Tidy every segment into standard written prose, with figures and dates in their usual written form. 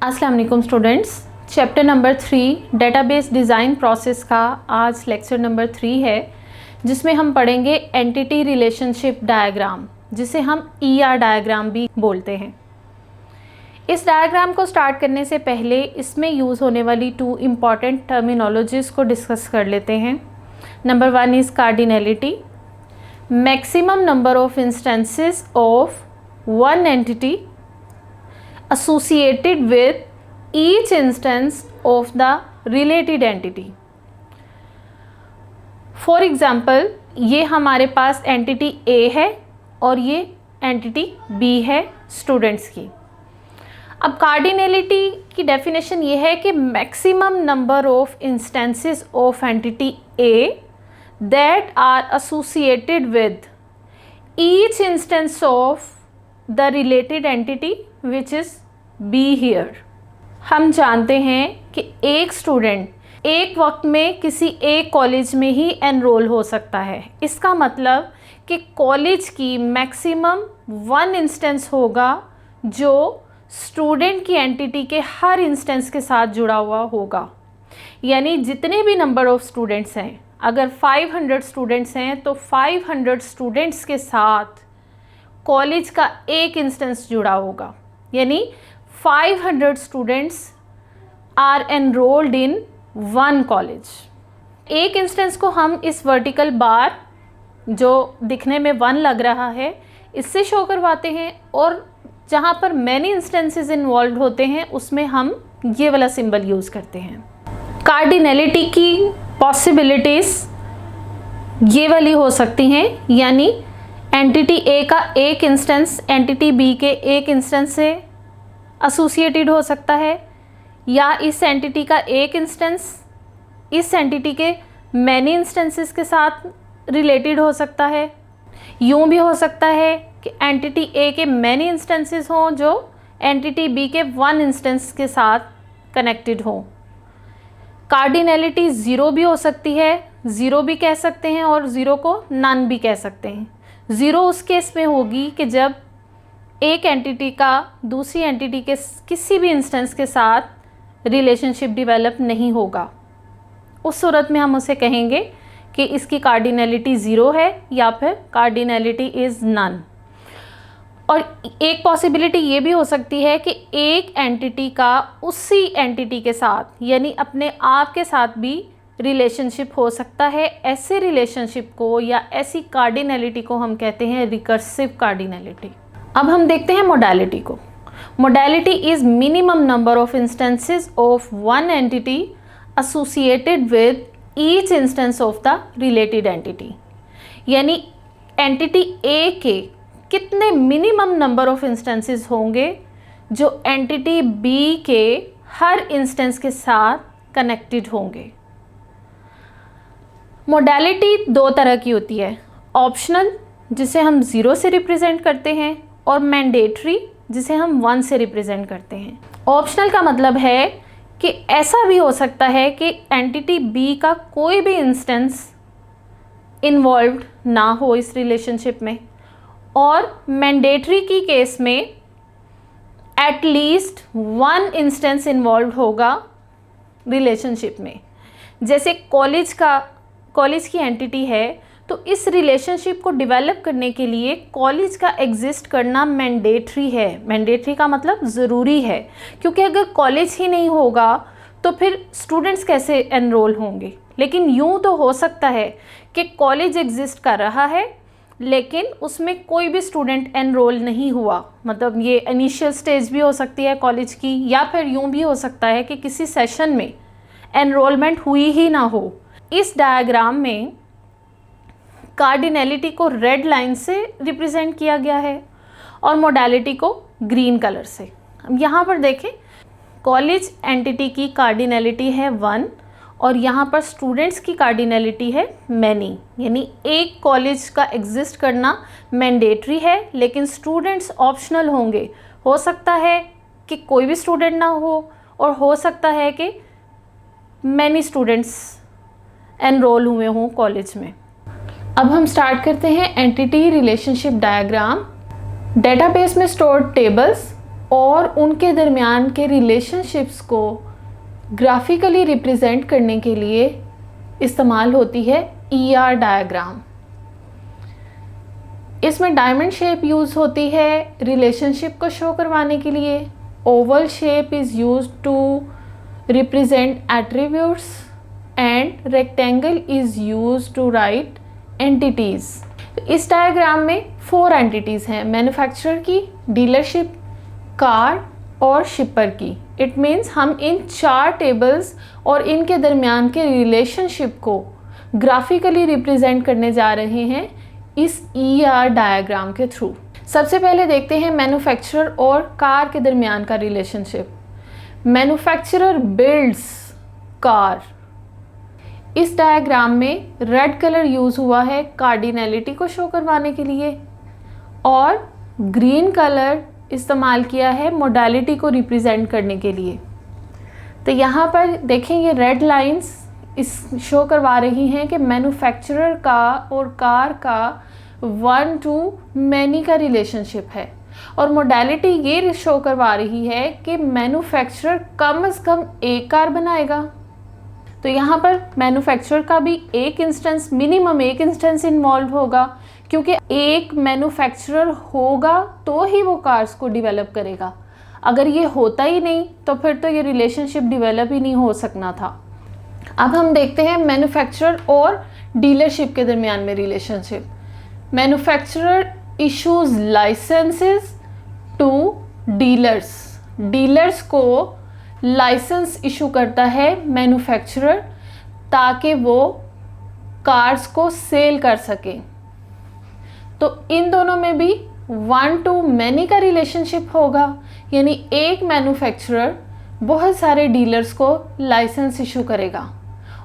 अस्सलाम वालेकुम students. Chapter number 3 database design process का आज लेक्चर नंबर 3 है, जिसमें हम पढ़ेंगे एंटिटी रिलेशनशिप डायग्राम, जिसे हम ER डायग्राम भी बोलते हैं। इस डायग्राम को स्टार्ट करने से पहले इसमें यूज़ होने वाली 2 इम्पॉर्टेंट टर्मिनोलॉजीज़ को डिस्कस कर लेते हैं। Number 1 is cardinality, maximum number of instances of one entity associated with each instance of the related entity. For example, ये हमारे पास एंटिटी A है और ये एंटिटी B है स्टूडेंट्स की। अब कार्डिनैलिटी की डेफिनेशन ये है कि maximum number of instances of entity A that are associated with each instance of the related entity which is B here. हम जानते हैं कि एक स्टूडेंट एक वक्त में किसी एक कॉलेज में ही एनरोल हो सकता है। इसका मतलब कि कॉलेज की मैक्सिमम 1 इंस्टेंस होगा जो स्टूडेंट की एंटिटी के हर इंस्टेंस के साथ जुड़ा हुआ होगा। यानी जितने भी नंबर ऑफ स्टूडेंट्स हैं, अगर 500 स्टूडेंट्स हैं तो 500 स्टूडेंट्स के साथ कॉलेज का एक इंस्टेंस जुड़ा होगा। यानी 500 students are enrolled in one college. एक इंस्टेंस को हम इस वर्टिकल बार जो दिखने में 1 लग रहा है इससे शो करवाते हैं, और जहाँ पर मैनी इंस्टेंसेस इन्वॉल्व होते हैं उसमें हम ये वाला सिंबल यूज़ करते हैं। कार्डिनैलिटी की पॉसिबिलिटीज़ ये वाली हो सकती हैं, यानी एंटिटी A का एक इंस्टेंस एंटिटी B के एक इंस्टेंस से एसोसिएटेड हो सकता है, या इस एंटिटी का एक इंस्टेंस इस एंटिटी के मैनी इंस्टेंसेस के साथ रिलेटेड हो सकता है। यूँ भी हो सकता है कि एंटिटी A के मैनी इंस्टेंसेस हों जो एंटिटी B के 1 इंस्टेंस के साथ कनेक्टेड हों। कार्डिनैलिटी 0 भी हो सकती है, 0 भी कह सकते हैं और 0 को नन भी कह सकते हैं। 0 उस केस में होगी कि जब एक एंटिटी का दूसरी एंटिटी के किसी भी इंस्टेंस के साथ रिलेशनशिप डेवलप नहीं होगा। उस सूरत में हम उसे कहेंगे कि इसकी कार्डिनैलिटी 0 है या फिर कार्डिनैलिटी इज़ नन। और एक पॉसिबिलिटी ये भी हो सकती है कि एक एंटिटी का उसी एंटिटी के साथ यानी अपने आप के साथ भी रिलेशनशिप हो सकता है। ऐसे रिलेशनशिप को या ऐसी कार्डिनैलिटी को हम कहते हैं रिकर्सिव कार्डिनैलिटी। अब हम देखते हैं मोडालिटी को। Modality is minimum number of instances of one entity associated with each instance of the related entity. यानी एंटिटी A के कितने मिनिमम नंबर ऑफ इंस्टेंसेस होंगे जो एंटिटी B के हर इंस्टेंस के साथ कनेक्टेड होंगे। मोडालिटी 2 तरह की होती है, ऑप्शनल जिसे हम 0 से रिप्रेजेंट करते हैं और मैंडेटरी जिसे हम 1 से रिप्रेजेंट करते हैं। ऑप्शनल का मतलब है कि ऐसा भी हो सकता है कि एंटिटी B का कोई भी इंस्टेंस इन्वॉल्व्ड ना हो इस रिलेशनशिप में, और मैंडेटरी की केस में एटलीस्ट 1 इंस्टेंस इन्वॉल्व होगा रिलेशनशिप में। जैसे कॉलेज की एंटिटी है तो इस रिलेशनशिप को डेवलप करने के लिए कॉलेज का एग्जिस्ट करना मैंडेटरी है। मैंडेटरी का मतलब ज़रूरी है, क्योंकि अगर कॉलेज ही नहीं होगा तो फिर स्टूडेंट्स कैसे एनरोल होंगे। लेकिन यूँ तो हो सकता है कि कॉलेज एग्जिस्ट कर रहा है लेकिन उसमें कोई भी स्टूडेंट एनरोल नहीं हुआ, मतलब ये इनिशियल स्टेज भी हो सकती है कॉलेज की, या फिर यूँ भी हो सकता है कि किसी सेशन में एनरोलमेंट हुई ही ना हो। इस डायग्राम में कार्डिनैलिटी को रेड लाइन से रिप्रेजेंट किया गया है और मोडालिटी को ग्रीन कलर से। यहाँ पर देखें, कॉलेज एंटिटी की कार्डिनैलिटी है 1 और यहाँ पर स्टूडेंट्स की कार्डिनैलिटी है मैनी। यानी एक कॉलेज का एग्जिस्ट करना मैंडेटरी है लेकिन स्टूडेंट्स ऑप्शनल होंगे। हो सकता है कि कोई भी स्टूडेंट ना हो और हो सकता है कि मैनी स्टूडेंट्स एनरोल हुए हों कॉलेज में। अब हम स्टार्ट करते हैं एंटिटी रिलेशनशिप डायग्राम। डेटाबेस में स्टोर्ड टेबल्स और उनके दरमियान के रिलेशनशिप्स को ग्राफिकली रिप्रेजेंट करने के लिए इस्तेमाल होती है ER डायग्राम। इसमें डायमंड शेप यूज़ होती है रिलेशनशिप को शो करवाने के लिए। Oval shape is used to represent attributes and rectangle is used to write entities. इस डायग्राम में 4 एंटिटीज़ हैं, मैन्युफैक्चरर की, डीलरशिप, कार और शिपर की। इट मीन्स हम इन 4 टेबल्स और इनके दरमियान के रिलेशनशिप को ग्राफिकली रिप्रेजेंट करने जा रहे हैं इस ER डायग्राम के थ्रू। सबसे पहले देखते हैं मैन्युफैक्चरर और कार के दरमियान का रिलेशनशिप। Manufacturer builds car. इस डायग्राम में रेड कलर यूज़ हुआ है कार्डिनैलिटी को शो करवाने के लिए और ग्रीन कलर इस्तेमाल किया है मोडालिटी को रिप्रेजेंट करने के लिए। तो यहाँ पर देखें, ये रेड लाइंस इस शो करवा रही हैं कि मैन्युफैक्चरर का और कार का 1 to many का रिलेशनशिप है, और मोडालिटी ये शो करवा रही है कि मैन्युफैक्चरर कम से कम एक कार बनाएगा। तो यहाँ पर मैन्युफैक्चरर का भी एक इंस्टेंस, मिनिमम एक इंस्टेंस इन्वॉल्व होगा, क्योंकि एक मैन्युफैक्चरर होगा तो ही वो कार्स को डेवलप करेगा। अगर ये होता ही नहीं तो फिर तो ये रिलेशनशिप डेवलप ही नहीं हो सकना था। अब हम देखते हैं मैन्युफैक्चरर और डीलरशिप के दरमियान में relationship. Manufacturer issues licenses to dealers. Dealers को लाइसेंस इशू करता है मैन्युफैक्चरर ताकि वो कार्स को सेल कर सके। तो इन दोनों में भी 1 to many का रिलेशनशिप होगा, यानी एक मैन्युफैक्चरर बहुत सारे डीलर्स को लाइसेंस इशू करेगा,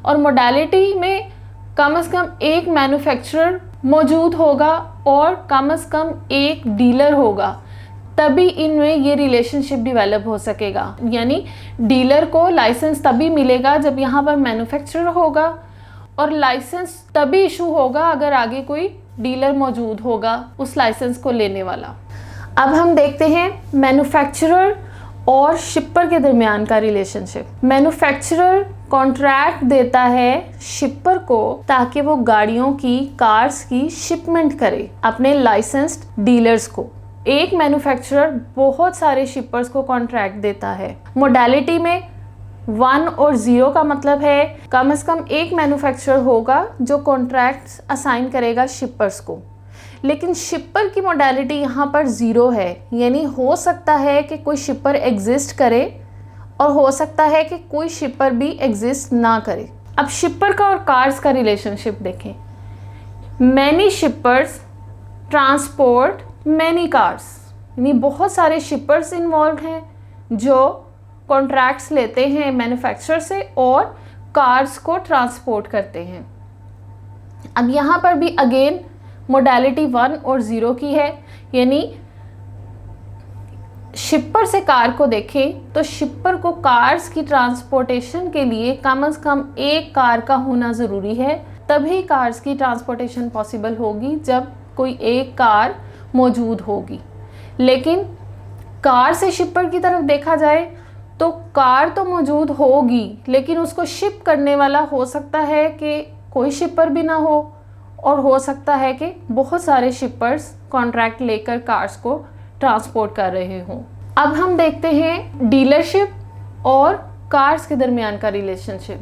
और मोडालिटी में कम से कम एक मैन्युफैक्चरर मौजूद होगा और कम से कम एक डीलर होगा, तभी इनमें ये रिलेशनशिप डेवलप हो सकेगा। यानी डीलर को लाइसेंस तभी मिलेगा जब यहाँ पर मैन्युफैक्चरर होगा, और लाइसेंस तभी इशू होगा अगर आगे कोई डीलर मौजूद होगा उस लाइसेंस को लेने वाला। अब हम देखते हैं मैन्युफैक्चरर और शिपर के दरमियान का रिलेशनशिप। मैन्युफैक्चरर कॉन्ट्रैक्ट देता है शिपर को ताकि वो गाड़ियों की, कार्स की शिपमेंट करे अपने लाइसेंस्ड डीलर्स को। एक मैन्युफैक्चरर बहुत सारे शिपर्स को कॉन्ट्रैक्ट देता है। मोडालिटी में 1 और 0 का मतलब है कम से कम एक मैन्युफैक्चरर होगा जो कॉन्ट्रैक्ट्स असाइन करेगा शिपर्स को, लेकिन शिपर की मोडालिटी यहाँ पर 0 है, यानी हो सकता है कि कोई शिपर एग्जिस्ट करे और हो सकता है कि कोई शिपर भी एग्जिस्ट ना करे। अब शिपर का और कार्स का रिलेशनशिप देखें। Many shippers transport many cars, यानी बहुत सारे शिपर्स इन्वॉल्व हैं जो कॉन्ट्रैक्ट्स लेते हैं मैन्युफैक्चरर से और कार्स को ट्रांसपोर्ट करते हैं। अब यहाँ पर भी अगेन मोडालिटी 1 और 0 की है, यानी शिपर से कार को देखें तो शिपर को कार्स की ट्रांसपोर्टेशन के लिए कम से कम एक कार का होना ज़रूरी है, तभी कार्स की ट्रांसपोर्टेशन पॉसिबल होगी जब कोई एक कार मौजूद होगी। लेकिन कार से शिपर की तरफ देखा जाए तो कार तो मौजूद होगी, लेकिन उसको शिप करने वाला हो सकता है कि कोई शिपर भी ना हो, और हो सकता है कि बहुत सारे शिपर्स कॉन्ट्रैक्ट लेकर कार्स को ट्रांसपोर्ट कर रहे हों। अब हम देखते हैं डीलरशिप और कार्स के दरमियान का रिलेशनशिप।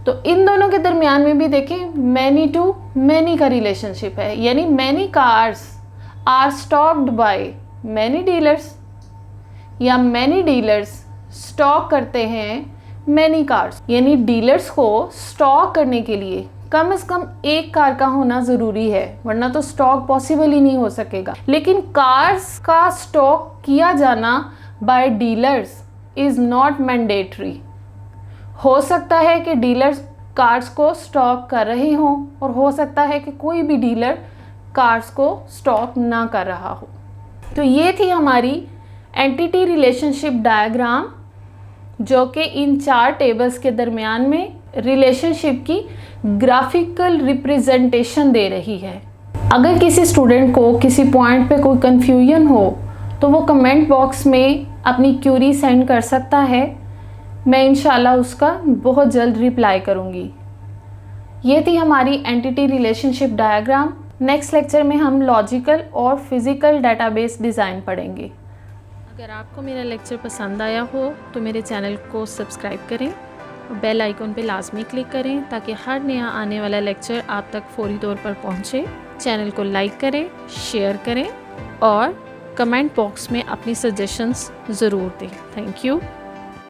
तो इन दोनों के दरमियान में भी देखें मैनी टू मैनी का रिलेशनशिप है, यानी many cars are stocked by many dealers, या मैनी डीलर्स स्टॉक करते हैं मैनी कार्स, यानी डीलर्स को स्टॉक करने के लिए कम से कम एक कार का होना ज़रूरी है, वरना तो स्टॉक पॉसिबल ही नहीं हो सकेगा। लेकिन कार्स का स्टॉक किया जाना by dealers is not mandatory. हो सकता है कि डीलर्स कार्स को स्टॉक कर रहे हों और हो सकता है कि कोई भी डीलर कार्स को स्टॉक ना कर रहा हो। तो ये थी हमारी एंटिटी रिलेशनशिप डायग्राम, जो कि इन 4 टेबल्स के दरमियान में रिलेशनशिप की ग्राफिकल रिप्रेजेंटेशन दे रही है। अगर किसी स्टूडेंट को किसी पॉइंट पे कोई कन्फ्यूजन हो तो वो कमेंट बॉक्स में अपनी क्यूरी सेंड कर सकता है। मैं इंशाल्लाह उसका बहुत जल्द रिप्लाई करूँगी। ये थी हमारी entity relationship diagram. Next lecture में हम लॉजिकल और फिज़िकल डेटाबेस डिज़ाइन पढ़ेंगे। अगर आपको मेरा लेक्चर पसंद आया हो तो मेरे चैनल को सब्सक्राइब करें और बेल आइकन पे लाजमी क्लिक करें ताकि हर नया आने वाला लेक्चर आप तक फौरी तौर पर पहुंचे। चैनल को लाइक करें, शेयर करें और कमेंट बॉक्स में अपनी सजेशंस ज़रूर दें। Thank you.